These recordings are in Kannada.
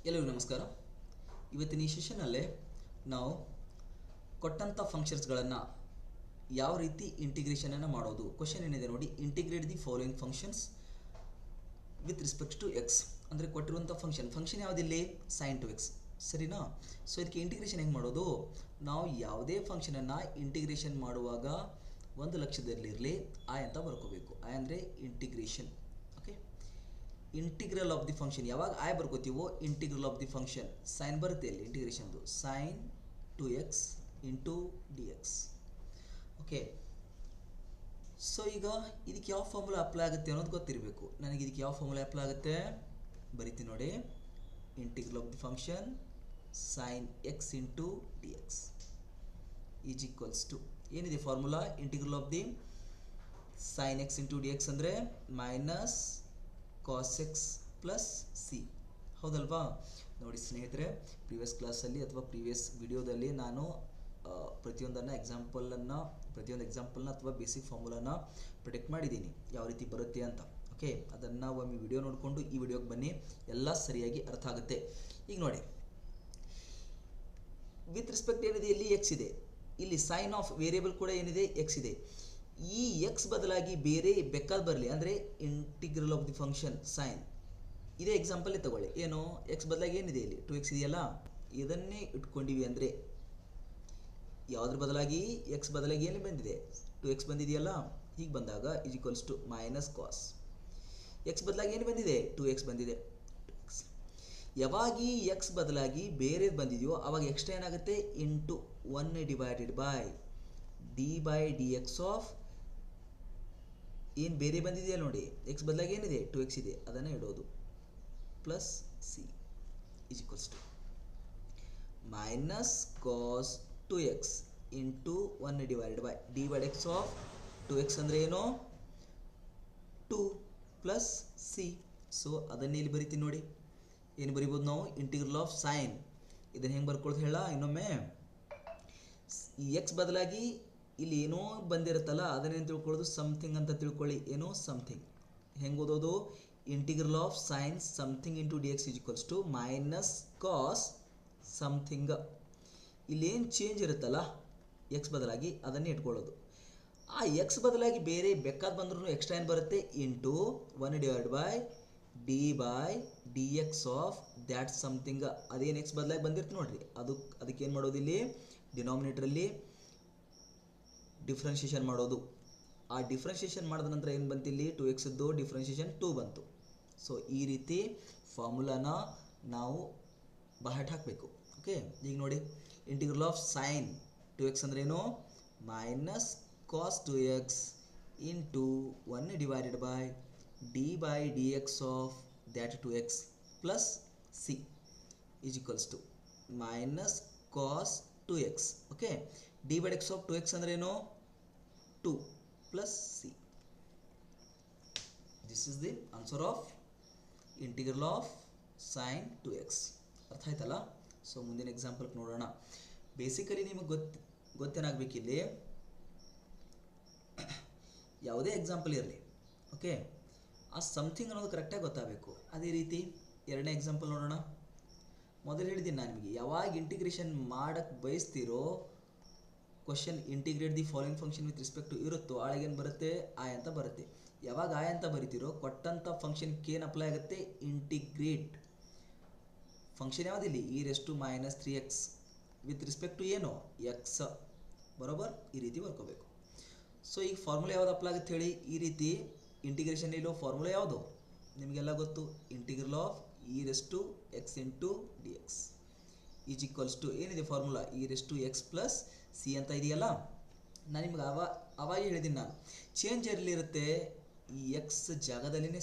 ಎಲ್ಲರಿಗೂ ನಮಸ್ಕಾರ. ಇವತ್ತಿನ ಈ ಸೆಷನ್ನಲ್ಲೇ ನಾವು ಕೊಟ್ಟಂಥ ಫಂಕ್ಷನ್ಸ್ಗಳನ್ನು ಯಾವ ರೀತಿ ಇಂಟಿಗ್ರೇಷನನ್ನು ಮಾಡೋದು. ಕ್ವಶನ್ ಏನಿದೆ ನೋಡಿ, integrate the following functions with respect to x. ಅಂದರೆ ಕೊಟ್ಟಿರುವಂಥ ಫಂಕ್ಷನ್ ಯಾವುದಿಲ್ಲಿ ಸೈನ್ ಟು ಎಕ್ಸ್, ಸರಿನಾ? ಸೊ ಇದಕ್ಕೆ ಇಂಟಿಗ್ರೇಷನ್ ಹೆಂಗೆ ಮಾಡೋದು? ನಾವು ಯಾವುದೇ ಫಂಕ್ಷನನ್ನು ಇಂಟಿಗ್ರೇಷನ್ ಮಾಡುವಾಗ ಒಂದು ಲಕ್ಷದಲ್ಲಿರಲಿ ಐ ಅಂತ ಬರ್ಕೋಬೇಕು. ಐ ಅಂದರೆ integration. Okay, integral of the function ಯಾವಾಗ ಐ ಬರ್ಕೋತೀವೋ integral of the function sine ಬರುತ್ತೆ ಇಲ್ಲಿ ಇಂಟಿಗ್ರೇಷನ್ದು, sine two x into d x. Okay, so ಈಗ ಇದಕ್ಕೆ ಯಾವ ಫಾರ್ಮುಲಾ ಅಪ್ಲೈ ಆಗುತ್ತೆ ಅನ್ನೋದು ಗೊತ್ತಿರಬೇಕು. ನನಗೆ ಇದಕ್ಕೆ ಯಾವ ಫಾರ್ಮುಲಾ ಅಪ್ಲೈ ಆಗುತ್ತೆ ಬರಿತೀನಿ ನೋಡಿ. Integral of the function sine x into d x is equals to ಏನಿದೆ formula, integral of the sine x into d x ಅಂದರೆ minus cos x plus c. ಹೌದಲ್ವಾ? ನೋಡಿ ಸ್ನೇಹಿತರೆ, ಪ್ರೀವಿಯಸ್ ಕ್ಲಾಸಲ್ಲಿ ಅಥವಾ ಪ್ರೀವಿಯಸ್ ವಿಡಿಯೋದಲ್ಲಿ ನಾನು ಪ್ರತಿಯೊಂದು ಎಕ್ಸಾಂಪಲ್ನ ಅಥವಾ ಬೇಸಿಕ್ ಫಾರ್ಮುಲಾನ ಪ್ರಿಡಿಕ್ಟ್ ಮಾಡಿದ್ದೀನಿ ಯಾವ ರೀತಿ ಬರುತ್ತೆ ಅಂತ. ಓಕೆ, ಅದನ್ನು ಒಮ್ಮೆ ವಿಡಿಯೋ ನೋಡಿಕೊಂಡು ಈ ವಿಡಿಯೋಗೆ ಬನ್ನಿ, ಎಲ್ಲ ಸರಿಯಾಗಿ ಅರ್ಥ ಆಗುತ್ತೆ. ಈಗ ನೋಡಿ, ವಿತ್ ರೆಸ್ಪೆಕ್ಟ್ ಏನಿದೆ ಇಲ್ಲಿ ಎಕ್ಸ್ ಇದೆ, ಇಲ್ಲಿ ಸೈನ್ ಆಫ್ ವೇರಿಯೇಬಲ್ ಕೂಡ ಏನಿದೆ ಎಕ್ಸ್ ಇದೆ. ಈ ಎಕ್ಸ್ ಬದಲಾಗಿ ಬೇರೆ ಬೇಕಾದ ಬರಲಿ, ಅಂದರೆ integral of the function sine. ಇದೇ ಎಕ್ಸಾಂಪಲ್ಲೇ ತಗೊಳ್ಳಿ. ಏನು ಎಕ್ಸ್ ಬದಲಾಗಿ ಏನಿದೆ ಇಲ್ಲಿ ಟು ಎಕ್ಸ್ ಇದೆಯಲ್ಲ, ಇದನ್ನೇ ಇಟ್ಕೊಂಡಿವಿ ಅಂದರೆ ಯಾವುದ್ರ ಬದಲಾಗಿ ಎಕ್ಸ್ ಬದಲಾಗಿ ಏನು ಬಂದಿದೆ ಟು ಎಕ್ಸ್ ಬಂದಿದೆಯಲ್ಲ, ಹೀಗೆ ಬಂದಾಗ is equals to minus cos x ಬದಲಾಗಿ ಏನು ಬಂದಿದೆ ಟು ಎಕ್ಸ್ ಬಂದಿದೆ. ಯಾವಾಗ ಈ ಎಕ್ಸ್ ಬದಲಾಗಿ ಬೇರೆ ಬಂದಿದೆಯೋ ಆವಾಗ ಎಕ್ಸ್ಟ್ರಾ ಏನಾಗುತ್ತೆ into 1 divided by d by d x of ಏನು ಬೇರೆ ಬಂದಿದೆಯಲ್ಲ ನೋಡಿ, ಎಕ್ಸ್ ಬದಲಾಗಿ ಏನಿದೆ ಟು ಎಕ್ಸ್ ಇದೆ ಅದನ್ನು ಇಡೋದು plus C is equals to minus cos two x into 1 divided by d by x of two x ಅಂದರೆ ಏನು 2 ಪ್ಲಸ್ ಸಿ. ಸೊ ಅದನ್ನೇ ಇಲ್ಲಿ ಬರಿತೀನಿ ನೋಡಿ. ಏನು ಬರಿಬೋದು ನಾವು, ಇಂಟಿಗ್ರಲ್ ಆಫ್ ಸೈನ್. ಇದನ್ನು ಹೆಂಗೆ ಬರ್ಕೊಳ್ದು ಹೇಳ ಇನ್ನೊಮ್ಮೆ, ಈ ಎಕ್ಸ್ ಬದಲಾಗಿ ಇಲ್ಲಿ ಏನೋ ಬಂದಿರುತ್ತಲ್ಲ ಅದನ್ನೇನು ತಿಳ್ಕೊಳ್ಳೋದು ಸಮಥಿಂಗ್ ಅಂತ ತಿಳ್ಕೊಳ್ಳಿ. ಏನೋ ಸಮಥಿಂಗ್. ಹೆಂಗೆ ಓದೋದು, integral of sine something into d x is equals to minus cos something. ಇಲ್ಲೇನು ಚೇಂಜ್ ಇರುತ್ತಲ್ಲ ಎಕ್ಸ್ ಬದಲಾಗಿ ಅದನ್ನೇ ಇಟ್ಕೊಳ್ಳೋದು. ಆ ಎಕ್ಸ್ ಬದಲಾಗಿ ಬೇರೆ ಬೇಕಾದ ಬಂದ್ರೂ ಎಕ್ಸ್ಟ್ರಾ ಏನು ಬರುತ್ತೆ into 1 divide by d by d x of that something. ಅದೇನು ಎಕ್ಸ್ ಬದಲಾಗಿ ಬಂದಿರ್ತು ನೋಡ್ರಿ, ಅದಕ್ಕೆ ಏನು ಮಾಡೋದು ಇಲ್ಲಿ ಡಿನಾಮಿನೇಟ್ರಲ್ಲಿ ಡಿಫ್ರೆನ್ಷಿಯೇಷನ್ ಮಾಡೋದು. ಆ ಡಿಫ್ರೆನ್ಷಿಯೇಷನ್ ಮಾಡಿದ ನಂತರ ಏನು ಬಂತು ಇಲ್ಲಿ ಟು ಎಕ್ಸ್ದು ಡಿಫ್ರೆನ್ಷಿಯೇಷನ್ 2 ಬಂತು. ಸೊ ಈ ರೀತಿ ಫಾರ್ಮುಲಾನ ನಾವು ಬಹಟ್ ಹಾಕಬೇಕು. ಓಕೆ, ಈಗ ನೋಡಿ, integral of sine two x ಅಂದ್ರೇನು minus cos two x into 1 divided by d by d x of that two x plus C is equals to minus cos two x. Okay, d by x of two x ಅಂದ್ರೇನು 2 plus c. This is the answer of integral of sine two x. ಅರ್ಥ ಆಯ್ತಲ್ಲ? ಸೊ ಮುಂದಿನ ಎಕ್ಸಾಂಪಲ್ಗೆ ನೋಡೋಣ. ಬೇಸಿಕಲಿ ನಿಮಗೆ ಗೊತ್ತೇನಾಗಬೇಕಿಲ್ಲಿ, ಯಾವುದೇ ಎಕ್ಸಾಂಪಲ್ ಇರಲಿ, ಓಕೆ, ಆ ಸಮಥಿಂಗ್ ಅನ್ನೋದು ಕರೆಕ್ಟಾಗಿ ಗೊತ್ತಾಗಬೇಕು. ಅದೇ ರೀತಿ ಎರಡನೇ ಎಕ್ಸಾಂಪಲ್ ನೋಡೋಣ. ಮೊದಲು ಹೇಳಿದ್ದೀನಿ ನಾನು ನಿಮಗೆ, ಯಾವಾಗ ಇಂಟಿಗ್ರೇಷನ್ ಮಾಡೋಕ್ಕೆ ಬಯಸ್ತೀರೋ question integrate the following function with respect to ಇರುತ್ತೋ ಆಳಗೇನು ಬರುತ್ತೆ ಐ ಅಂತ ಬರುತ್ತೆ. ಯಾವಾಗ ಐ ಅಂತ ಬರಿತೀರೋ ಕೊಟ್ಟಂಥ ಫಂಕ್ಷನ್ಗೆ ಏನು ಅಪ್ಲೈ ಆಗುತ್ತೆ ಇಂಟಿಗ್ರೇಟ್ ಫಂಕ್ಷನ್ ಯಾವುದಿಲ್ಲಿ e raise to minus 3x with respect to ಏನು ಎಕ್ಸ್. ಬರೋಬರ್, ಈ ರೀತಿ ಬರ್ಕೋಬೇಕು. ಸೊ ಈಗ ಫಾರ್ಮುಲಾ ಯಾವುದು ಅಪ್ಲೈ ಆಗುತ್ತೆ ಹೇಳಿ, ಈ ರೀತಿ ಇಂಟಿಗ್ರೇಷನ್ ಇಲ್ಲೋ ಫಾರ್ಮುಲಾ ಯಾವುದು ನಿಮಗೆಲ್ಲ ಗೊತ್ತು, integral of e raise to x into d x is equals to ಏನಿದೆ formula e raise to x plus C ಅಂತ ಇದೆಯಲ್ಲ. ನಾನು ನಿಮ್ಗೆ ಅವಾಗ ಹೇಳಿದ್ದೀನಿ, ನಾನು ಚೇಂಜ್ ಎಲ್ಲಿರುತ್ತೆ ಈ ಎಕ್ಸ್ ಜಾಗದಲ್ಲಿನೇ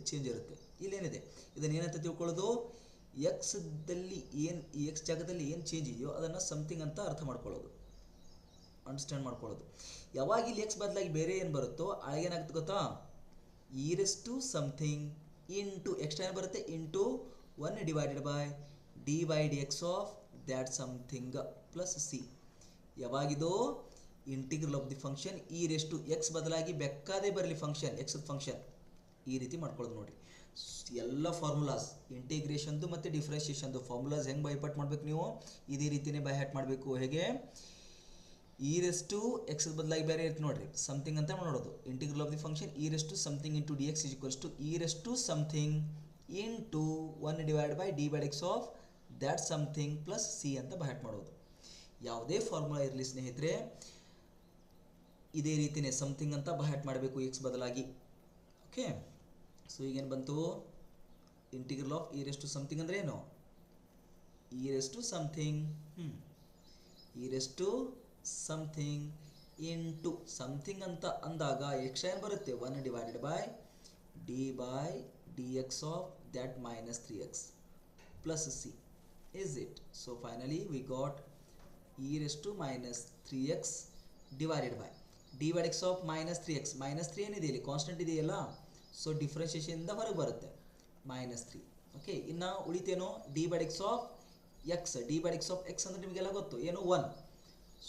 ಚೇಂಜ್ ಇರುತ್ತೆ. ಇಲ್ಲೇನಿದೆ ಇದನ್ನು ಏನಂತ ತಿಳ್ಕೊಳ್ಳೋದು, ಎಕ್ಸ್ದಲ್ಲಿ ಏನು ಈ ಎಕ್ಸ್ ಜಾಗದಲ್ಲಿ ಏನು ಚೇಂಜ್ ಇದೆಯೋ ಅದನ್ನು ಸಮಥಿಂಗ್ ಅಂತ ಅರ್ಥ ಮಾಡ್ಕೊಳ್ಳೋದು, ಅಂಡರ್ಸ್ಟ್ಯಾಂಡ್ ಮಾಡ್ಕೊಳ್ಳೋದು. ಯಾವಾಗ ಇಲ್ಲಿ ಎಕ್ಸ್ ಬದಲಾಗಿ ಬೇರೆ ಏನು ಬರುತ್ತೋ ಏನಾಗುತ್ತೆ ಗೊತ್ತಾ, e raise to something into extra ಏನು ಬರುತ್ತೆ into 1 divided by d by d x of that something plus c. ಯಾವಾಗಿದು integral of the function e raise to x ಬದಲಾಗಿ ಬೇಕಾದೇ ಬರಲಿ ಫಂಕ್ಷನ್ ಎಕ್ಸ್ ಫಂಕ್ಷನ್ ಈ ರೀತಿ ಮಾಡ್ಕೊಳ್ಳೋದು ನೋಡಿರಿ. ಎಲ್ಲ ಫಾರ್ಮುಲಾಸ್ ಇಂಟಿಗ್ರೇಷನ್ದು ಮತ್ತು ಡಿಫ್ರೆನ್ಷಿಯೇಷನ್ದು ಫಾರ್ಮುಲಾಸ್ ಹೆಂಗೆ ಬೈಪಾಟ್ ಮಾಡ್ಬೇಕು ನೀವು ಇದೇ ರೀತಿಯೇ ಬೈಹಾಟ್ ಮಾಡಬೇಕು. ಹೇಗೆ ಇ ರೆಸ್ ಟು ಎಕ್ಸ್ ಬದಲಾಗಿ ಬೇರೆ ಇರುತ್ತೆ ನೋಡ್ರಿ, ಸಮಥಿಂಗ್ ಅಂತ ನೋಡೋದು. Integral of the function e raise to something into d x is equals to e raise to something into 1 divide by d by x of that something plus C ಅಂತ ಬೈಹಾಟ್ ಮಾಡೋದು. ಯಾವುದೇ ಫಾರ್ಮುಲಾ ಇರಲಿ ಸ್ನೇಹಿತರೆ, ಇದೇ ರೀತಿಯೇ ಸಮಥಿಂಗ್ ಅಂತ ಬೈಹಾಟ್ ಮಾಡಬೇಕು ಎಕ್ಸ್ ಬದಲಾಗಿ. ಓಕೆ, ಸೊ ಈಗೇನು ಬಂತು, integral of e raise to something ಅಂದರೆ ಏನು, e raise to something e raise to something into something ಅಂತ ಅಂದಾಗ ಎಕ್ಸ್ಟ್ರಾ ಏನು ಬರುತ್ತೆ, 1 divided by d x of that minus 3x plus C is it. So finally we got e raised to minus 3x divided by d by x of minus 3x minus 3 ಏನಿದೆ ಇಲ್ಲಿ ಕಾನ್ಸ್ಟೆಂಟ್ ಇದೆಯಲ್ಲ, ಸೊ ಡಿಫ್ರೆನ್ಷಿಯೇಷನ್ ಇಂದ ಹೊರಗೆ ಬರುತ್ತೆ minus 3. ಓಕೆ, ಇನ್ನು ಉಳಿತೇನೋ d by x of x, d by x of x ಅಂದರೆ ನಿಮಗೆಲ್ಲ ಗೊತ್ತು ಏನು 1,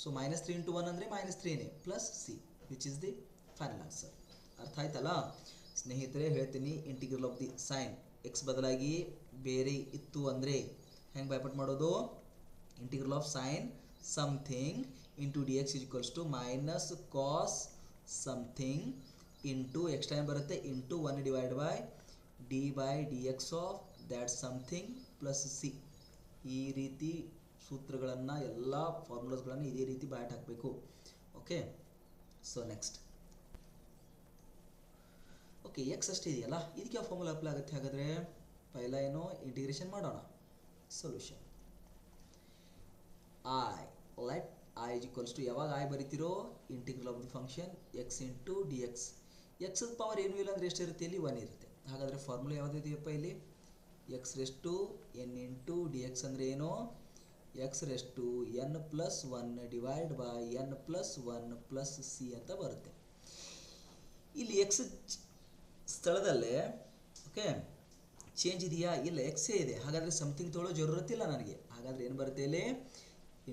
ಸೊ minus 3 into 1 ಅಂದರೆ minus 3ನೇ plus C which is the final answer. ಅರ್ಥ ಆಯ್ತಲ್ಲ ಸ್ನೇಹಿತರೆ? ಹೇಳ್ತೀನಿ, integral of the sine x ಬದಲಾಗಿ ಬೇರೆ ಇತ್ತು ಅಂದರೆ ಹೆಂಗೆ ಬೈಪಾಟ್ ಮಾಡೋದು, integral of sine something into d x is equals to minus cos something into extra ಏನು ಬರುತ್ತೆ into 1 divide by d x of that something plus C. ಈ ರೀತಿ ಸೂತ್ರಗಳನ್ನು ಎಲ್ಲ ಫಾರ್ಮುಲಾಸ್ಗಳನ್ನು ಇದೇ ರೀತಿ ಬೈಟ್ ಹಾಕಬೇಕು. Okay, so next okay x ಅಷ್ಟೇ ಇದೆಯಲ್ಲ, ಇದಕ್ಕೆ ಯಾವ ಫಾರ್ಮುಲಾ ಅಪ್ಲೈ ಆಗುತ್ತೆ ಹಾಗಾದರೆ? ಪೈಲ ಏನೋ ಇಂಟಿಗ್ರೇಷನ್ ಮಾಡೋಣ. Solution I let I is equals to ಯಾವಾಗ ಐ ಬರಿತೀರೋ integral of the function x into d x. X power ಏನೂ ಇಲ್ಲ ಅಂದರೆ ಎಷ್ಟಿರುತ್ತೆ, ಇಲ್ಲಿ 1 ಇರುತ್ತೆ. ಹಾಗಾದರೆ ಫಾರ್ಮುಲಾ ಯಾವುದಿದೆಯಪ್ಪ ಇಲ್ಲಿ, x raise to n into d x ಅಂದರೆ ಏನು, x raise to n plus 1 divide by n plus 1 plus C ಅಂತ ಬರುತ್ತೆ. ಇಲ್ಲಿ ಎಕ್ಸ್ ಸ್ಥಳದಲ್ಲೇ ಓಕೆ ಚೇಂಜ್ ಇದೆಯಾ, ಇಲ್ಲ ಎಕ್ಸೇ ಇದೆ. ಹಾಗಾದರೆ ಸಮಥಿಂಗ್ ತೊಗೊಳ್ಳೋ ಜರೂರತ್ತಿಲ್ಲ ನನಗೆ. ಹಾಗಾದರೆ ಏನು ಬರುತ್ತೆ ಇಲ್ಲಿ,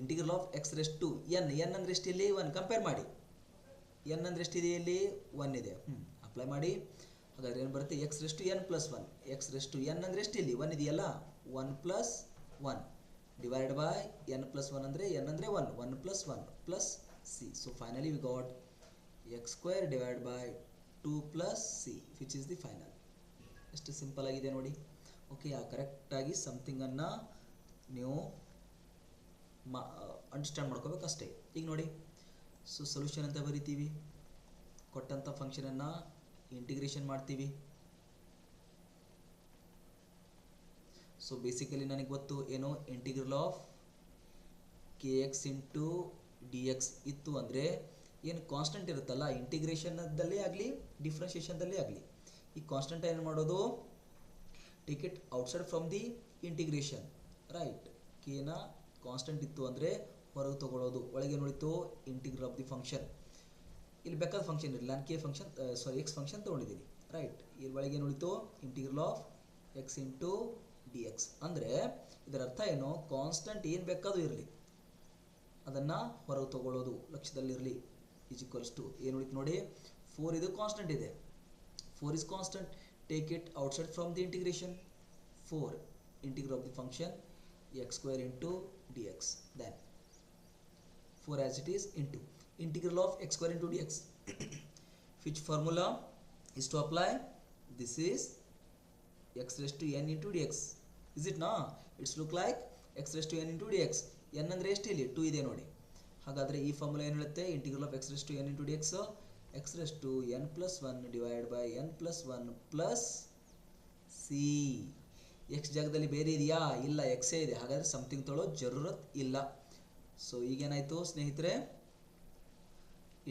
integral of x raise to n, n ಅಂದರೆ ಎಷ್ಟು ಇಲ್ಲಿ 1, ಕಂಪೇರ್ ಮಾಡಿ ಎನ್ ಅಂದರೆ ಎಷ್ಟಿದೆ ಇಲ್ಲಿ 1 ಇದೆ, ಅಪ್ಲೈ ಮಾಡಿ. ಹಾಗಾದರೆ ಏನು ಬರುತ್ತೆ, x raise to n plus 1, x raise to n ಅಂದರೆ ಎಷ್ಟು ಇಲ್ಲಿ 1 ಇದೆಯಲ್ಲ, 1 plus 1 divide by n plus 1 ಅಂದರೆ ಎನ್ ಅಂದರೆ 1 plus 1 plus c. So finally we got x square divide by 2 plus C which is the final. ಎಷ್ಟು ಸಿಂಪಲ್ ಆಗಿದೆ ನೋಡಿ. ಓಕೆ, ಆ ಕರೆಕ್ಟಾಗಿ ಸಮಥಿಂಗನ್ನು ನೀವು ಅಂಡರ್ಸ್ಟ್ಯಾಂಡ್ ಮಾಡ್ಕೋಬೇಕು ಅಷ್ಟೇ. ಈಗ ನೋಡಿ, ಸೊ ಸೊಲ್ಯೂಷನ್ ಅಂತ ಬರಿತೀವಿ, ಕೊಟ್ಟಂಥ ಫಂಕ್ಷನನ್ನು ಇಂಟಿಗ್ರೇಷನ್ ಮಾಡ್ತೀವಿ. ಸೊ ಬೇಸಿಕಲಿ ನನಗೆ ಗೊತ್ತು ಏನು, integral of K X into d X ಇತ್ತು ಅಂದರೆ ಏನು ಕಾನ್ಸ್ಟೆಂಟ್ ಇರುತ್ತಲ್ಲ, ಇಂಟಿಗ್ರೇಷನ್ದಲ್ಲೇ ಆಗಲಿ ಡಿಫ್ರೆನ್ಷಿಯೇಷನ್ದಲ್ಲೇ ಆಗಲಿ, ಈ ಕಾನ್ಸ್ಟೆಂಟ್ ಏನು ಮಾಡೋದು, take it outside from the integration, right. ಕೇನ ಕಾನ್ಸ್ಟೆಂಟ್ ಇತ್ತು ಅಂದರೆ ಹೊರಗೆ ತೊಗೊಳ್ಳೋದು, ಒಳಗೆ ನೋಡಿತು ಇಂಟಿಗ್ರಲ್ ಆಫ್ ದಿ ಫಂಕ್ಷನ್. ಇಲ್ಲಿ ಬೇಕಾದ ಫಂಕ್ಷನ್ ಇರಲಿಲ್ಲ, ನಾನು ಕೆ ಫಂಕ್ಷನ್ ಎಕ್ಸ್ ಫಂಕ್ಷನ್ ತೊಗೊಂಡಿದ್ದೀನಿ, ರೈಟ್. ಇಲ್ಲಿ ಒಳಗೆ ನೋಡಿತು integral of x into d x ಅಂದರೆ ಇದರ ಅರ್ಥ ಏನು, ಕಾನ್ಸ್ಟೆಂಟ್ ಏನು ಬೇಕಾದರೂ ಇರಲಿ ಅದನ್ನು ಹೊರಗೆ ತೊಗೊಳ್ಳೋದು ಲಕ್ಷ್ಯದಲ್ಲಿರಲಿ. ಈಸ್ ಈಕ್ವಲ್ಸ್ ಟು ಏನು ಉಳಿತು ನೋಡಿ, 4 ಇದು ಕಾನ್ಸ್ಟೆಂಟ್ ಇದೆ, 4 is constant, take it outside from the integration. 4 integral of the function x square into dx, then 4 as it is into integral of x square into dx. Which formula is to apply? This is x raised to n into dx, is it not? It's look like x raised to n into dx. n ಅಂದರೆ ಎಷ್ಟು ಇಲ್ಲಿ 2 ಇದೆ ನೋಡಿ. ಹಾಗಾದರೆ ಈ ಫಾರ್ಮುಲಾ ಏನು ಹೇಳುತ್ತೆ, integral of x raised to n into dx x raised to n plus 1 divided by n plus 1 plus c. x ಜಾಗದಲ್ಲಿ ಬೇರೆ ಇದೆಯಾ, ಇಲ್ಲ ಎಕ್ಸೇ ಇದೆ. ಹಾಗಾದರೆ ಸಮಥಿಂಗ್ ತೊಗೊಳ್ಳೋ ಜರೂರತ್ ಇಲ್ಲ. ಸೊ ಈಗೇನಾಯಿತು ಸ್ನೇಹಿತರೆ,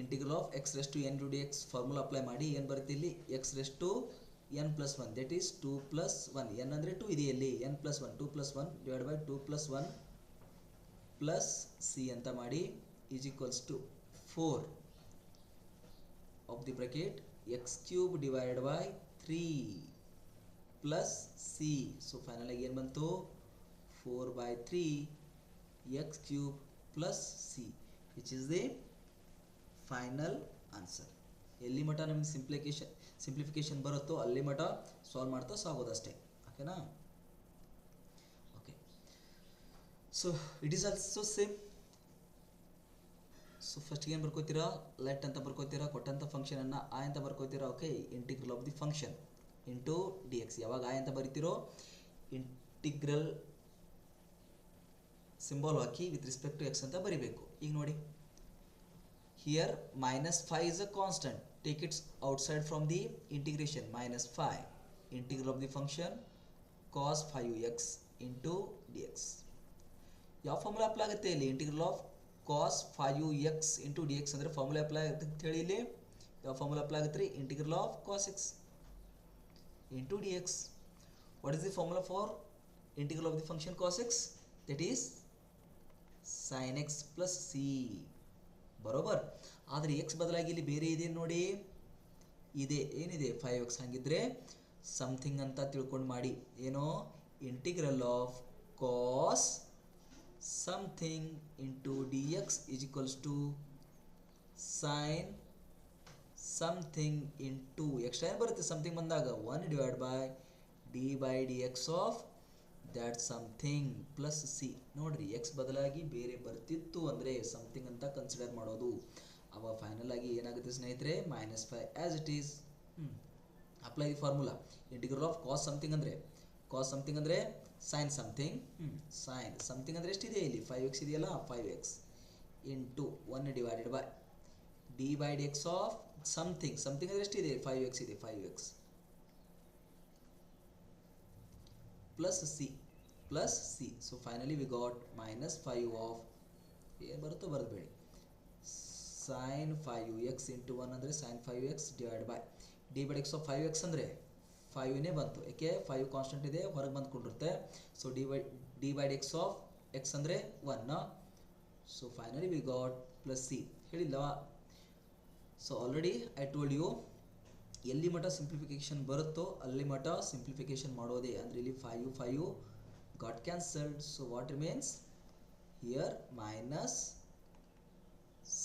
integral of x raised to n into dx formula apply ಮಾಡಿ ಏನು ಬರುತ್ತೆ ಇಲ್ಲಿ, x raised to n plus 1 that is 2 plus 1, n ಅಂದರೆ 2 ಇದೆಯಲ್ಲಿ, n plus 1 2 plus 1 divided by 2 plus 1 plus c ಅಂತ ಮಾಡಿ is equals to 4 of the bracket x cube divided by 3 plus c. So finally ಏನು ಬಂತು, 4 by 3 x cube plus c which is the final answer. ಎಲ್ಲಿ ಮಟ್ಟ ನಮಗೆ ಸಿಂಪ್ಲಿಫಿಕೇಶನ್ ಬರುತ್ತೋ ಅಲ್ಲಿ ಮಟ್ಟ ಸಾಲ್ವ್ ಮಾಡ್ತಾ ಸಾಗೋದಷ್ಟೇ. ಓಕೆನಾ? Okay, so it is also same. So ಫಸ್ಟ್ಗೆ ಏನು ಬರ್ಕೋತೀರಾ? ಲೆಟ್ ಅಂತ ಬರ್ಕೋತೀರಾ, ಕೊಟ್ಟಂಥ ಫಂಕ್ಷನನ್ನು ಐ ಅಂತ ಬರ್ಕೋತೀರಾ. Okay, integral of the function into d x. ಯಾವಾಗ ಐ ಅಂತ ಬರಿತೀರೋ ಇಂಟಿಗ್ರಲ್ ಸಿಂಬಲ್ ಹಾಕಿ ವಿತ್ ರೆಸ್ಪೆಕ್ಟ್ ಟು ಎಕ್ಸ್ ಅಂತ ಬರಿಬೇಕು. ಈಗ ನೋಡಿ, here -5 is a constant. Take it outside from the integration. -5 integral of the function cos 5x into dx. ಯಾವ ಫಾರ್ಮುಲಾ ಅಪ್ಲೈ ಆಗುತ್ತೆ ಇಲ್ಲಿ? Integral of cos 5x into dx ಅಂದರೆ ಫಾರ್ಮುಲಾ ಅಪ್ಲೈ ಆಗುತ್ತೆ ಅಂತ ಹೇಳಿ ಇಲ್ಲಿ ಯಾವ ಫಾರ್ಮುಲಾ ಅಪ್ಲೈ ಆಗುತ್ತೆ ರೀ? Integral of cos x into dx. What is the formula for integral of the function cos x? That is sin x plus c. ಬರೋಬರ್. ಆದರೆ ಎಕ್ಸ್ ಬದಲಾಗಿ ಇಲ್ಲಿ ಬೇರೆ ಇದೆ ನೋಡಿ, ಇದೆ. ಏನಿದೆ? 5x. ಹಾಗಿದ್ರೆ ಸಮಥಿಂಗ್ ಅಂತ ತಿಳ್ಕೊಂಡು ಮಾಡಿ. ಏನೋ integral of cos something into d x is equals to sine something into extra ಏನು ಬರುತ್ತೆ ಸಮಥಿಂಗ್ ಬಂದಾಗ 1 divide by d by d x of that something plus c. ನೋಡ್ರಿ, ಎಕ್ಸ್ ಬದಲಾಗಿ ಬೇರೆ ಬರ್ತಿತ್ತು ಅಂದರೆ ಸಮಥಿಂಗ್ ಅಂತ ಕನ್ಸಿಡರ್ ಮಾಡೋದು. ಅವಾಗ ಫೈನಲ್ ಆಗಿ ಏನಾಗುತ್ತೆ ಸ್ನೇಹಿತರೆ? -5 as it is. Apply the formula. Integral of cos something ಅಂದರೆ ಸೈನ್ ಸಮಥಿಂಗ್. ಸೈನ್ ಸಮಥಿಂಗ್ ಅಂದರೆ ಎಷ್ಟಿದೆ ಇಲ್ಲಿ? 5x ಇದೆಯಲ್ಲ, 5x into 1 divided by d by d x of something ಅಂದರೆ ಎಷ್ಟಿದೆ? 5x ಇದೆ, 5x plus c. So finally we got -5 of ಏನು ಬರುತ್ತೋ ಬರೆದ್ಬೇಡಿ, sin 5x into 1 ಅಂದರೆ sin 5x divide by d by x of 5x ಅಂದರೆ 5ನೇ ಬಂತು. ಏಕೆ? 5 ಕಾನ್ಸ್ಟೆಂಟ್ ಇದೆ, ಹೊರಗೆ ಬಂದ್ಕೊಂಡಿರುತ್ತೆ. So d by d x of x ಅಂದರೆ 1. So finally we got plus c. ಹೇಳಿಲ್ಲ? So already I told you, ಎಲ್ಲಿ ಮಟ್ಟ ಸಿಂಪ್ಲಿಫಿಕೇಶನ್ ಬರುತ್ತೋ ಅಲ್ಲಿ ಮಟ್ಟ ಸಿಂಪ್ಲಿಫಿಕೇಶನ್ ಮಾಡೋದೇ. ಅಂದರೆ ಇಲ್ಲಿ 5 got cancelled. So what remains here? Minus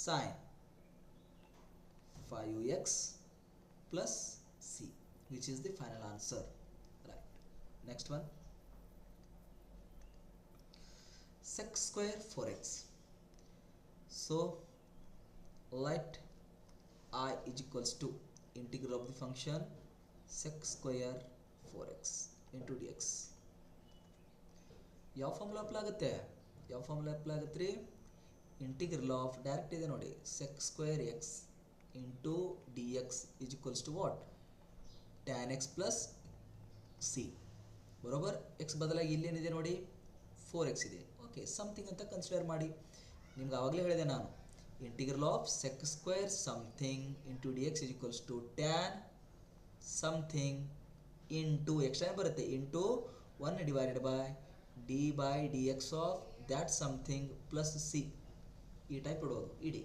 sine 5x plus c, which is the final answer. Right. Next one. Sec square 4x. So let I is equals to integral of the function sec square 4x into dx. ಯಾವ ಫಾರ್ಮುಲಾ ಅಪ್ಲೈ ಆಗುತ್ತೆ? ರೀ? ಇಂಟಿಗ್ರಲ್ ಆಫ್ ಡೈರೆಕ್ಟ್ ಇದೆ ನೋಡಿ, sec square x into dx is equals to what? tan x plus c. ಬರೋಬರ್. x ಬದಲಾಗಿ ಇಲ್ಲೇನಿದೆ ನೋಡಿ, 4x ಇದೆ. ಓಕೆ, ಸಮಥಿಂಗ್ ಅಂತ ಕನ್ಸಿಡರ್ ಮಾಡಿ. ನಿಮ್ಗೆ ಆವಾಗಲೇ ಹೇಳಿದೆ ನಾನು, integral of sec square something into dx is equals to tan something into extra ಬರುತ್ತೆ into 1 divided by d by d x of that something plus C. ಈ ಟೈಪ್ ಇಡೋದು ಇಡಿ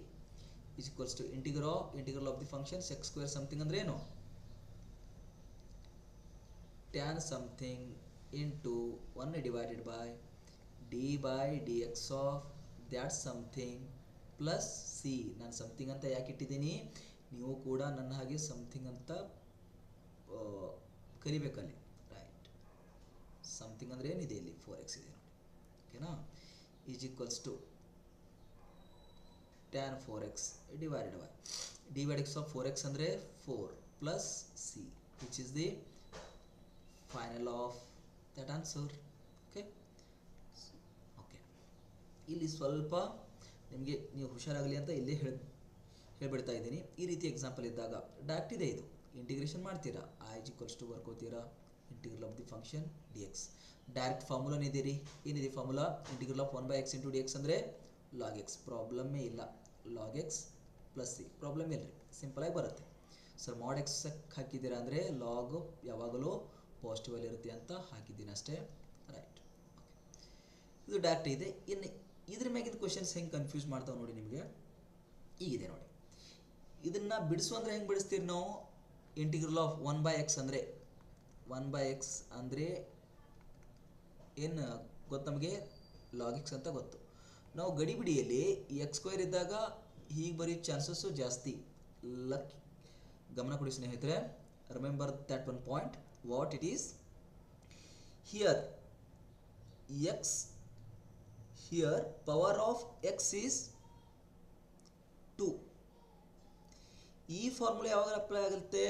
is equals to integral of the function sec square something ಅಂದರೆ ಏನು? tan something into 1 divided by d by dx of that something plus c. ನಾನು ಸಮಥಿಂಗ್ ಅಂತ ಯಾಕೆ ಇಟ್ಟಿದ್ದೀನಿ? ನೀವು ಕೂಡ ನನ್ನ ಹಾಗೆ ಸಮಥಿಂಗ್ ಅಂತ ಕರಿಬೇಕಲ್ಲಿ. ರೈಟ್. ಸಮಥಿಂಗ್ ಅಂದರೆ ಏನಿದೆ ಇಲ್ಲಿ? 4x ಇದೆ ನೋಡಿ. ಓಕೆನಾ? Is equals to tan 4x divided by d by dx of 4x ಅಂದರೆ 4 plus c, which is the final of that answer. Okay. ಇಲ್ಲಿ ಸ್ವಲ್ಪ ನಿಮಗೆ ನೀವು ಹುಷಾರಾಗಲಿ ಅಂತ ಇಲ್ಲೇ ಹೇಳ್ಬಿಡ್ತಾ ಇದ್ದೀನಿ. ಈ ರೀತಿ ಎಕ್ಸಾಂಪಲ್ ಇದ್ದಾಗ ಡೈರೆಕ್ಟ್ ಇದೆ, ಇದು ಇಂಟಿಗ್ರೇಷನ್ ಮಾಡ್ತೀರಾ, i is equals to ಬರ್ಕೋತೀರಾ integral of the function d x. Direct ಫಾರ್ಮುಲಾನೇ ಇದೆ ರೀ. ಏನಿದೆ formula? Integral of 1/x into d x ಅಂದರೆ ಲಾಗ್ ಎಕ್ಸ್. ಪ್ರಾಬ್ಲಮ್ಮೇ ಇಲ್ಲ. Log x plus c problem ಇಲ್ಲ ರೀ, ಸಿಂಪಲಾಗಿ ಬರುತ್ತೆ. ಸರ್ ಮಾಡ್ ಎಕ್ಸ್ ಹಾಕಿದ್ದೀರಾ ಅಂದರೆ ಲಾಗ್ ಯಾವಾಗಲೂ ಪಾಸಿಟಿವಲ್ಲಿ ಇರುತ್ತೆ ಅಂತ ಹಾಕಿದ್ದೀನಿ ಅಷ್ಟೇ. ರೈಟ್. ಓಕೆ, ಇದು ಡೈರೆಕ್ಟ್ ಇದೆ. ಇನ್ನು ಇದ್ರ ಮ್ಯಾಗಿನ ಕ್ವಶನ್ಸ್ ಹೆಂಗೆ ಕನ್ಫ್ಯೂಸ್ ಮಾಡ್ತಾವೆ ನೋಡಿ ನಿಮಗೆ. ಈಗಿದೆ ನೋಡಿ, ಇದನ್ನು ಬಿಡಿಸುವಂದ್ರೆ ಹೆಂಗೆ ಬಿಡಿಸ್ತೀರಿ ನಾವು? ಇಂಟಿಗ್ರಲ್ ಆಫ್ 1/x ಅಂದರೆ 1/x ಅಂದರೆ ಏನು ಗೊತ್ತು ನಮಗೆ? ಲಾಗ್ ಎಕ್ಸ್ ಅಂತ ಗೊತ್ತು. ನಾವು ಗಡಿಬಿಡಿಯಲ್ಲಿ x² ಇದ್ದಾಗ ಹೀಗೆ ಬರೀ ಚಾನ್ಸಸ್ಸು ಜಾಸ್ತಿ. ಗಮನ ಕೊಡಿ ಸ್ನೇಹಿತರೆ. Remember that one point. What it is here X, here power of X is 2. ಈ ಫಾರ್ಮುಲಾ ಯಾವಾಗ ಅಪ್ಲೈ ಆಗುತ್ತೆ?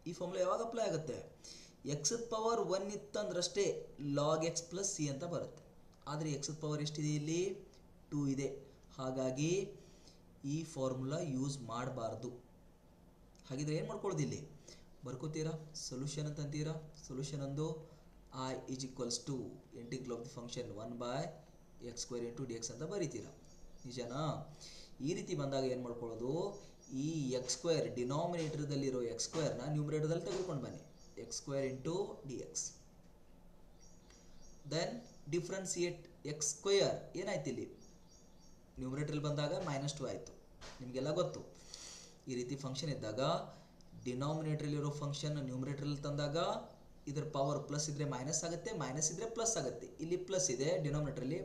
ಈ ಫಾರ್ಮುಲಾ ಯಾವಾಗ ಅಪ್ಲೈ ಆಗುತ್ತೆ? ಎಕ್ಸ್ ಪವರ್ 1 ಇತ್ತಂದ್ರಷ್ಟೇ ಲಾಗ್ ಎಕ್ಸ್ ಪ್ಲಸ್ ಸಿ ಅಂತ ಬರುತ್ತೆ. ಆದರೆ ಎಕ್ಸ್ ಪವರ್ ಎಷ್ಟಿದೆ ಇಲ್ಲಿ? 2 ಇದೆ. ಹಾಗಾಗಿ ಈ ಫಾರ್ಮುಲಾ ಯೂಸ್ ಮಾಡಬಾರ್ದು. ಹಾಗಿದ್ರೆ ಏನು ಮಾಡ್ಕೊಳ್ಳೋದು? ಇಲ್ಲಿ ಬರ್ಕೋತೀರಾ, ಸೊಲ್ಯೂಷನ್ ಅಂತ ಅಂತೀರಾ. ಸೊಲ್ಯೂಷನ್ ಅಂದು I is equals to integral of the function 1 by x square into dx ಅಂತ ಬರೀತೀರಾ. ನಿಜನಾ? ಈ ರೀತಿ ಬಂದಾಗ ಏನು ಮಾಡ್ಕೊಳ್ಳೋದು? ಈ ಎಕ್ಸ್ ಸ್ಕ್ವೇರ್ ಡಿನಾಮಿನೇಟರ್ದಲ್ಲಿರೋ ಎಕ್ಸ್ ಸ್ಕ್ವೇರ್ನ ನ್ಯೂಮರೇಟರ್ದಲ್ಲಿ ತೆಗೆದುಕೊಂಡು ಬನ್ನಿ. X square into d x. Then differentiate x square. ಏನಾಯ್ತು ಇಲ್ಲಿ? ನ್ಯೂಮರೇಟರ್ಲ್ಲಿ ಬಂದಾಗ -2 ಆಯಿತು. ನಿಮಗೆಲ್ಲ ಗೊತ್ತು. ಈ ರೀತಿ ಫಂಕ್ಷನ್ ಇದ್ದಾಗ ಡಿನಾಮಿನೇಟರ್ಲಿರೋ ಫಂಕ್ಷನ್ ನ್ಯೂಮರೇಟರ್ಲ್ಲಿ ತಂದಾಗ ಇದರ ಪವರ್ ಪ್ಲಸ್ ಇದ್ದರೆ ಮೈನಸ್ ಆಗುತ್ತೆ, ಮೈನಸ್ ಇದ್ದರೆ ಪ್ಲಸ್ ಆಗುತ್ತೆ. ಇಲ್ಲಿ ಪ್ಲಸ್ ಇದೆ ಡಿನಾಮಿನೇಟರ್ಲಿ,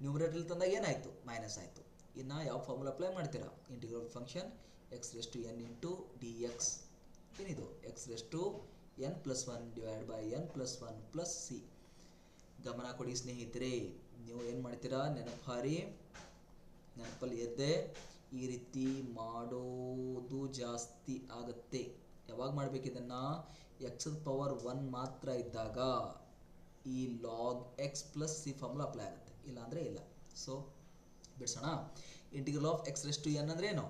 ನ್ಯೂಮರೇಟರ್ಲಿ ತಂದಾಗ ಏನಾಯಿತು? ಮೈನಸ್ ಆಯಿತು. ಇನ್ನು ಯಾವ ಫಾರ್ಮುಲಾ ಅಪ್ಲೈ ಮಾಡ್ತೀರಾ? Integral function x raise to n into d x. ಏನಿದು? X raise to n plus 1 divide by n plus 1 plus c. ಗಮನ ಕೊಡಿ ಸ್ನೇಹಿತರೆ. ನೀವು ಏನು ಮಾಡ್ತೀರಾ? ನೆನಪಲ್ಲಿ ಇರದೆ ಈ ರೀತಿ ಮಾಡೋದು ಜಾಸ್ತಿ ಆಗುತ್ತೆ. ಯಾವಾಗ ಮಾಡಬೇಕು ಇದನ್ನು? ಎಕ್ಸ್ ಪವರ್ 1 ಮಾತ್ರ ಇದ್ದಾಗ ಈ log x plus c formula apply ಆಗುತ್ತೆ, ಇಲ್ಲಾಂದರೆ ಇಲ್ಲ. ಸೊ ಬಿಡಿಸೋಣ. Integral of x raise to n ಅಂದರೆ ಏನು?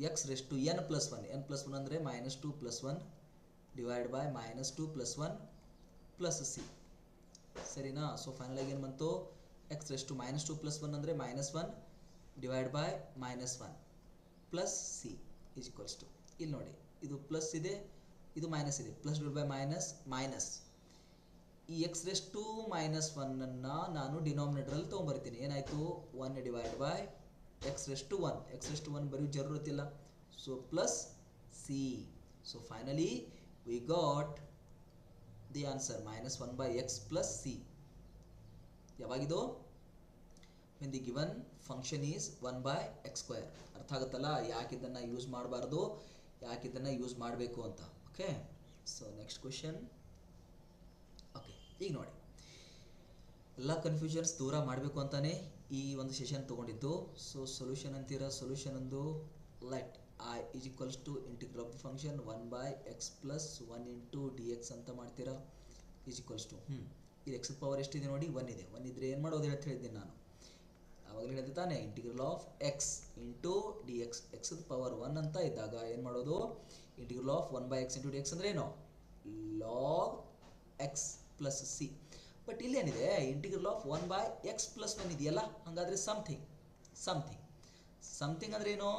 X raise to n plus 1. N plus 1 ಅಂದರೆ -2 plus 1 divide by -2 plus 1 plus c. ಸರಿನಾ? ಸೊ ಫೈನಲ್ ಆಗಿ ಏನು ಬಂತು? ಎಕ್ಸ್ ರೆಸ್ ಟು -2 ಪ್ಲಸ್ 1 ಅಂದರೆ -1 divide by -1 plus C is equals to. ಇಲ್ಲಿ ನೋಡಿ, ಇದು ಪ್ಲಸ್ ಇದೆ, ಇದು ಮೈನಸ್ ಇದೆ. Plus divide by minus. ಈ ಎಕ್ಸ್ ರೆಸ್ ಟು -1 ನಾನು ಡಿನಾಮಿನೇಟರಲ್ಲಿ ತೊಗೊಂಬರ್ತೀನಿ. ಏನಾಯಿತು? 1 divide by x raise to 1. X raise to 1 ಬರೆಯೋ ಜರೂರತ್ತಿಲ್ಲ. So plus c. So finally we got the answer -1 by x plus c. ಯಾವಾಗಿದು? when the given function is 1 by x square. ಅರ್ಥ ಆಗುತ್ತಲ್ಲ ಯಾಕೆ ಇದನ್ನು ಯೂಸ್ ಮಾಡಬಾರ್ದು, ಯಾಕೆ ಇದನ್ನು ಯೂಸ್ ಮಾಡಬೇಕು ಅಂತ. Okay, so next question. Okay, ಈಗ ನೋಡಿ, ಎಲ್ಲ ಕನ್ಫ್ಯೂಷನ್ಸ್ ದೂರ ಮಾಡಬೇಕು ಅಂತಾನೆ ಈ ಒಂದು ಸೆಷನ್ ತೊಗೊಂಡಿದ್ದು. ಸೊ ಸೊಲ್ಯೂಷನ್ ಅಂತೀರಾ. ಸೊಲ್ಯೂಷನ್ ಒಂದು let I is equals to integral of the function 1 by x plus 1 into dx ಅಂತ ಮಾಡ್ತೀರಾ. ಈಸ್ ಈಕ್ವಲ್ಸ್ ಟು ಇಲ್ಲಿ ಎಕ್ಸ್ ಪವರ್ ಎಷ್ಟಿದೆ ನೋಡಿ? 1 ಇದೆ. 1 ಇದ್ದರೆ ಏನು ಮಾಡೋದು ಅಂತ ಹೇಳಿದ್ದೀನಿ ನಾನು ಆವಾಗಲೇ ಹೇಳಿದೆ ತಾನೆ. Integral of x into d x. X power 1 ಅಂತ ಇದ್ದಾಗ ಏನು ಮಾಡೋದು? Integral of 1 by x into d x ಅಂದರೆ ಏನು? Log x plus c. But ಇಲ್ಲೇನಿದೆ? Integral of 1 by x plus 1 ಇದೆಯಲ್ಲ, ಹಾಗಾದರೆ ಸಮಥಿಂಗ್ ಅಂದರೆ ಏನು?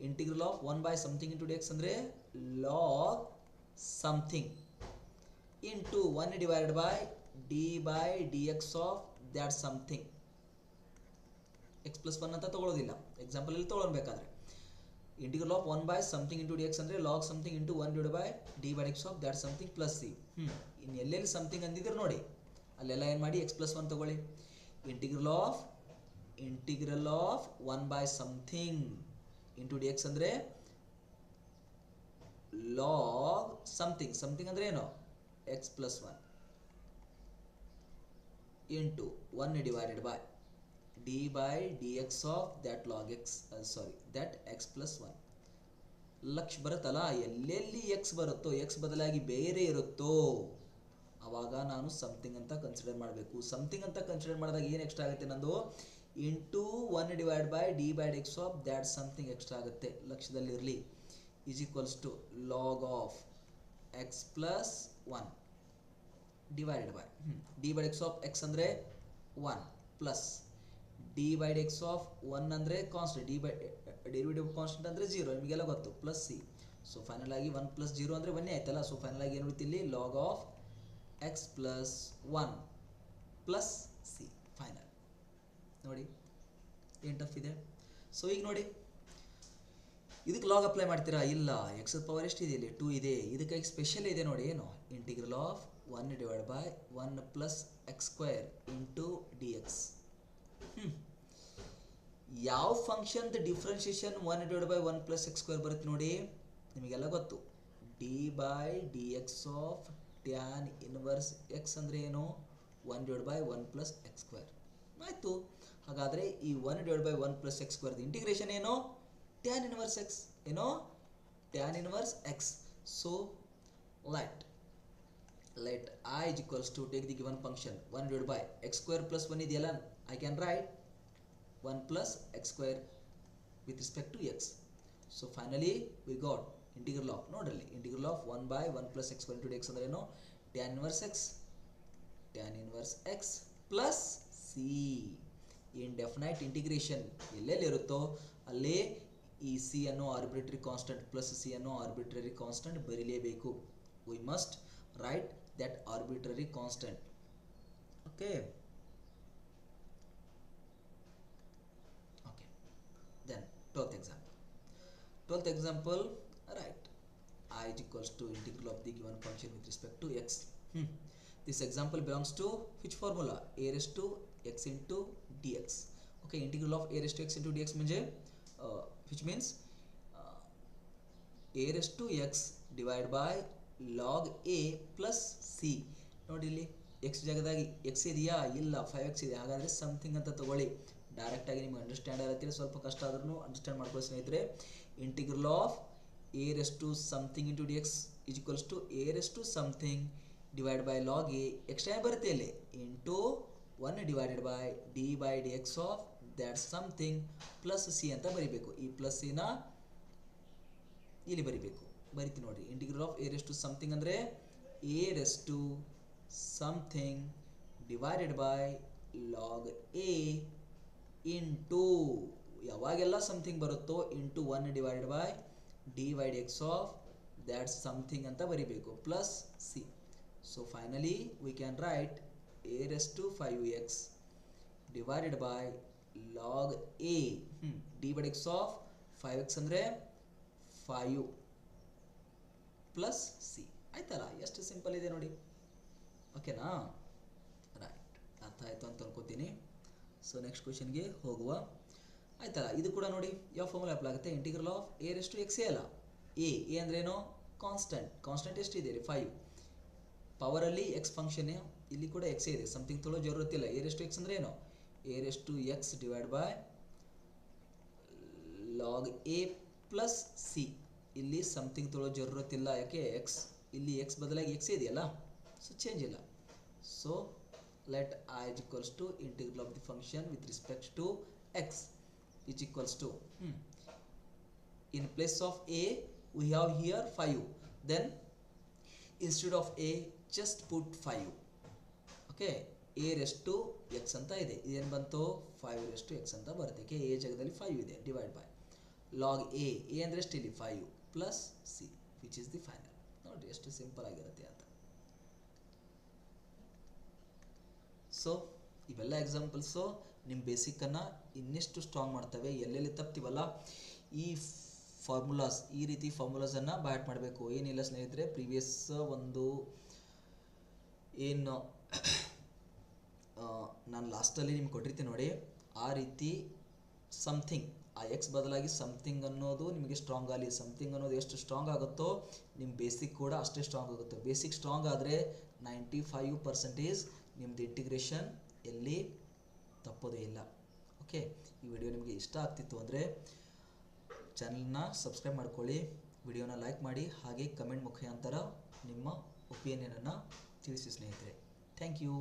Integral of 1 by something into d x ಅಂದರೆ log something into 1 divided by d x of that something. X plus 1 ಅಂತ ತೊಗೊಳ್ಳೋದಿಲ್ಲ, ಎಕ್ಸಾಂಪಲಲ್ಲಿ ತೊಗೊಳ್ಬೇಕಾದ್ರೆ. Integral of 1 by something into d x ಅಂದರೆ log something into 1 divide by d x of that something plus c. ಇನ್ನು ಎಲ್ಲೆಲ್ಲಿ ಸಮಥಿಂಗ್ ಅಂದಿದ್ರು ನೋಡಿ, ಅಲ್ಲೆಲ್ಲ ಏನು ಮಾಡಿ ಎಕ್ಸ್ ಪ್ಲಸ್ 1 ತೊಗೊಳ್ಳಿ. Integral of 1 by something into d x ಅಂದರೆ ಲಾಗ್ ಸಮಥಿಂಗ್ ಅಂದರೆ ಏನು? X plus 1 into 1 divided by d x of that log X that X plus 1. Lakh ಬರುತ್ತಲ್ಲ, ಎಲ್ಲೆಲ್ಲಿ ಎಕ್ಸ್ ಬರುತ್ತೋ, ಎಕ್ಸ್ ಬದಲಾಗಿ ಬೇರೆ ಇರುತ್ತೋ ಆವಾಗ ನಾನು ಸಮಥಿಂಗ್ ಅಂತ ಕನ್ಸಿಡರ್ ಮಾಡಬೇಕು. ಸಮಥಿಂಗ್ ಅಂತ ಕನ್ಸಿಡರ್ ಮಾಡಿದಾಗ ಏನು ಎಕ್ಸ್ಟ್ರಾ ಆಗುತ್ತೆ ನಂದು? Into 1 divide by x of that something extra ಆಗುತ್ತೆ, ಲಕ್ಷದಲ್ಲಿರಲಿ. Is equals to log of x plus 1 divided by x of x ಅಂದರೆ 1 ಪ್ಲಸ್ ಎಕ್ಸ್ ಆಫ್ 1 ಅಂದರೆ ಕಾನ್ಸ್ಟೆಂಟ್, ಡೆರಿವೇಟಿವ್ ಕಾನ್ಸ್ಟೆಂಟ್ ಅಂದರೆ 0, ನಿಮಗೆಲ್ಲ ಗೊತ್ತು, ಪ್ಲಸ್ ಸಿ. ಸೊ ಫೈನಲ್ ಆಗಿ 1 ಪ್ಲಸ್ 0 ಅಂದರೆ 1 ಆಯ್ತಲ್ಲ. ಸೊ ಫೈನಲ್ ಆಗಿ ಏನು ಉಳಿತಿಲ್ಲಿ? Log of x plus 1 plus c. Final ನೋಡಿ, ಏನು ಟಫ್ ಇದೆ. ಸೊ ಈಗ ನೋಡಿ, ಇದಕ್ಕೆ ಲಾಗ್ ಅಪ್ಲೈ ಮಾಡ್ತೀರಾ? ಇಲ್ಲ, ಎಕ್ಸ್ ಪವರ್ ಎಷ್ಟಿದೆ ಇಲ್ಲಿ? 2 ಇದೆ. ಇದಕ್ಕಾಗಿ ಸ್ಪೆಷಲ್ ಇದೆ ನೋಡಿ, ಏನು? Integral of 1 divide by 1 plus X square into d X. ಯಾವ ಫಂಕ್ಷನ್ದು ಡಿಫ್ರೆನ್ಷಿಯೇಷನ್ 1/1 + x² ಬರುತ್ತೆ ನೋಡಿ, ನಿಮಗೆಲ್ಲ ಗೊತ್ತು. d/dx of tan inverse X ಅಂದರೆ ಏನು, 1/1 + x². ಆಯಿತು. ಹಾಗಾದರೆ ಈ 1/1 + x² ಇಂಟಿಗ್ರೇಷನ್ ಏನು, ಟ್ಯಾನ್ ಇನ್ವರ್ಸ್ ಎಕ್ಸ್, ಏನೋ tan inverse X. So let I is equals to, take the given function 1/x² + 1 ಇದೆಯಲ್ಲ, I can write 1 + x² with respect to x. So finally we got integral of, ನೋಡ್ರಲ್ಲಿ integral of 1/1 + x² into dx ಅಂದ್ರೆ ಏನು, tan inverse x plus c. indefinite integration ಎಲ್ಲೆಲ್ಲಿ ಇರುತ್ತೋ ಅಲ್ಲೇ ಈ c ಅನ್ನೋ ಆರ್ಬಿಟ್ರರಿ ಕಾನ್ಸ್ಟೆಂಟ್ ಪ್ಲಸ್ c ಅನ್ನೋ ಆರ್ಬಿಟ್ರರಿ ಕಾನ್ಸ್ಟೆಂಟ್ ಬರೀಲೇಬೇಕು. we must write that arbitrary constant. Okay, then 12th example, right, I is equals to integral of the given function with respect to x. This example belongs to which formula, a raised to x into dx. Okay, integral of a raised to x into dx म्हणजे which means a raised to x divided by log a plus c. ನೋಡಿ ಇಲ್ಲಿ x ಜಾಗದಾಗಿ x ಇದೆಯಾ, ಇಲ್ಲ 5x ಇದೆ, ಹಾಗಾದರೆ ಸಮಥಿಂಗ್ ಅಂತ ತಗೊಳ್ಳಿ. ಡೈರೆಕ್ಟಾಗಿ ನಿಮ್ಗೆ ಅಂಡರ್ಸ್ಟ್ಯಾಂಡ್ ಆಗುತ್ತೆ, ಸ್ವಲ್ಪ ಕಷ್ಟ ಆದ್ರೂ ಅಂಡರ್ಸ್ಟ್ಯಾಂಡ್ ಮಾಡ್ಕೊಳ್ಳಿ ಸ್ನೇಹಿತರೆ. Integral of a raised to something into dx is equals to a raised to something divided by log a, extra ಬರುತ್ತೆ ಇಲ್ಲಿ, into 1 divided by d/dx of that something plus c ಅಂತ ಬರಿಬೇಕು. ಈ ಪ್ಲಸ್ ನ ಇಲ್ಲಿ ಬರಿಬೇಕು, ಬರಿತೀನಿ ನೋಡ್ರಿ. Integral of a raised to something ಅಂದರೆ a raised to something divided by log a into, ಯಾವಾಗೆಲ್ಲ ಸಮಥಿಂಗ್ ಬರುತ್ತೋ into 1 divided by d/dx of that something ಅಂತ ಬರಿಬೇಕು, plus c. So finally we can write a raised to 5x divided by log a d/dx of 5x ಅಂದರೆ 5 ಪ್ಲಸ್ ಸಿ. ಆಯ್ತಲ್ಲ, ಎಷ್ಟು ಸಿಂಪಲ್ ಇದೆ ನೋಡಿ. ಓಕೆನಾ, ರೈಟ್, ಅರ್ಥ ಆಯಿತು ಅಂತ ಅನ್ಕೋತೀನಿ. ಸೊ ನೆಕ್ಸ್ಟ್ ಕ್ವೆಶನ್ಗೆ ಹೋಗುವ. ಆಯ್ತಲ್ಲ, ಇದು ಕೂಡ ನೋಡಿ ಯಾವ ಫಾರ್ಮುಲಾ ಅಪ್ಲೈ ಆಗುತ್ತೆ, integral of a raised to x ಅಲ್ಲ, ಎ ಅಂದ್ರೆ ಏನು, ಕಾನ್ಸ್ಟೆಂಟ್ ಎಷ್ಟಿದೆ 5, ಪವರಲ್ಲಿ x ಫಂಕ್ಷನ್, ಇಲ್ಲಿ ಕೂಡ x ಇದೆ, something ತೊಳೋ ಜರೂರತ್ತಿಲ್ಲ. a raised to x ಅಂದ್ರೆ ಏನು, a raised to x divided by log a plus c. ಇಲ್ಲಿ ಸಮಥಿಂಗ್ ತೊಳೋ ಜರೂರತ್ತಿಲ್ಲ, ಯಾಕೆ ಎಕ್ಸ್ ಇಲ್ಲಿ ಎಕ್ಸ್ ಬದಲಾಗಿ ಎಕ್ಸ್ ಇದೆಯಲ್ಲ, ಸೊ ಚೇಂಜ್ ಇಲ್ಲ. So let I is equals to integral of the function with respect to x is equals to, in place of a we have here 5, then instead of a just put 5. Okay, a raised to x ಅಂತ ಇದೆ, ಇದೇನು ಬಂತು 5 raised to x ಅಂತ ಬರುತ್ತೆ. a ಜಾಗದಲ್ಲಿ 5 ಇದೆ, ಡಿವೈಡ್ ಬೈ log a ಅಂದರೆ ಎಷ್ಟು ಇಲ್ಲಿ 5 plus C, which is the final. ನೋಡಿ ಎಷ್ಟು ಸಿಂಪಲ್ ಆಗಿರುತ್ತೆ ಅಂತ. ಸೊ ಇವೆಲ್ಲ ಎಕ್ಸಾಂಪಲ್ಸು ನಿಮ್ಮ ಬೇಸಿಕ್ಕನ್ನು ಇನ್ನೆಷ್ಟು ಸ್ಟ್ರಾಂಗ್ ಮಾಡ್ತವೆ. ಎಲ್ಲೆಲ್ಲಿ ತಪ್ತೀವಲ್ಲ ಈ ಫಾರ್ಮುಲಾಸ್, ಈ ರೀತಿ ಫಾರ್ಮುಲಾಸನ್ನು ಬ್ಯಾಟ್ ಮಾಡಬೇಕು. ಏನಿಲ್ಲ ಸ್ನೇಹಿತರೆ, ಪ್ರೀವಿಯಸ್ ಒಂದು ಏನು ನಾನು ಲಾಸ್ಟಲ್ಲಿ ನಿಮ್ಗೆ ಕೊಟ್ಟಿರ್ತೀನಿ ನೋಡಿ, ಆ ರೀತಿ ಸಮಥಿಂಗ್, ಆ ಎಕ್ಸ್ ಬದಲಾಗಿ ಸಮಥಿಂಗ್ ಅನ್ನೋದು ನಿಮಗೆ ಸ್ಟ್ರಾಂಗ್ ಆಗಲಿ. ಸಮಥಿಂಗ್ ಅನ್ನೋದು ಎಷ್ಟು ಸ್ಟ್ರಾಂಗ್ ಆಗುತ್ತೋ ನಿಮ್ಮ ಬೇಸಿಕ್ ಕೂಡ ಅಷ್ಟೇ ಸ್ಟ್ರಾಂಗ್ ಆಗುತ್ತೆ. ಬೇಸಿಕ್ ಸ್ಟ್ರಾಂಗ್ ಆದರೆ 95% ನಿಮ್ಮದು ಇಂಟಿಗ್ರೇಷನ್ ಎಲ್ಲಿ ತಪ್ಪೋದೇ ಇಲ್ಲ. ಓಕೆ, ಈ ವಿಡಿಯೋ ನಿಮಗೆ ಇಷ್ಟ ಆಗ್ತಿತ್ತು ಅಂದರೆ ಚಾನಲ್ನ ಸಬ್ಸ್ಕ್ರೈಬ್ ಮಾಡ್ಕೊಳ್ಳಿ, ವಿಡಿಯೋನ ಲೈಕ್ ಮಾಡಿ, ಹಾಗೆ ಕಮೆಂಟ್ ಮುಖಾಂತರ ನಿಮ್ಮ ಒಪಿನಿಯನನ್ನು ತಿಳಿಸಿ ಸ್ನೇಹಿತರೆ. Thank you.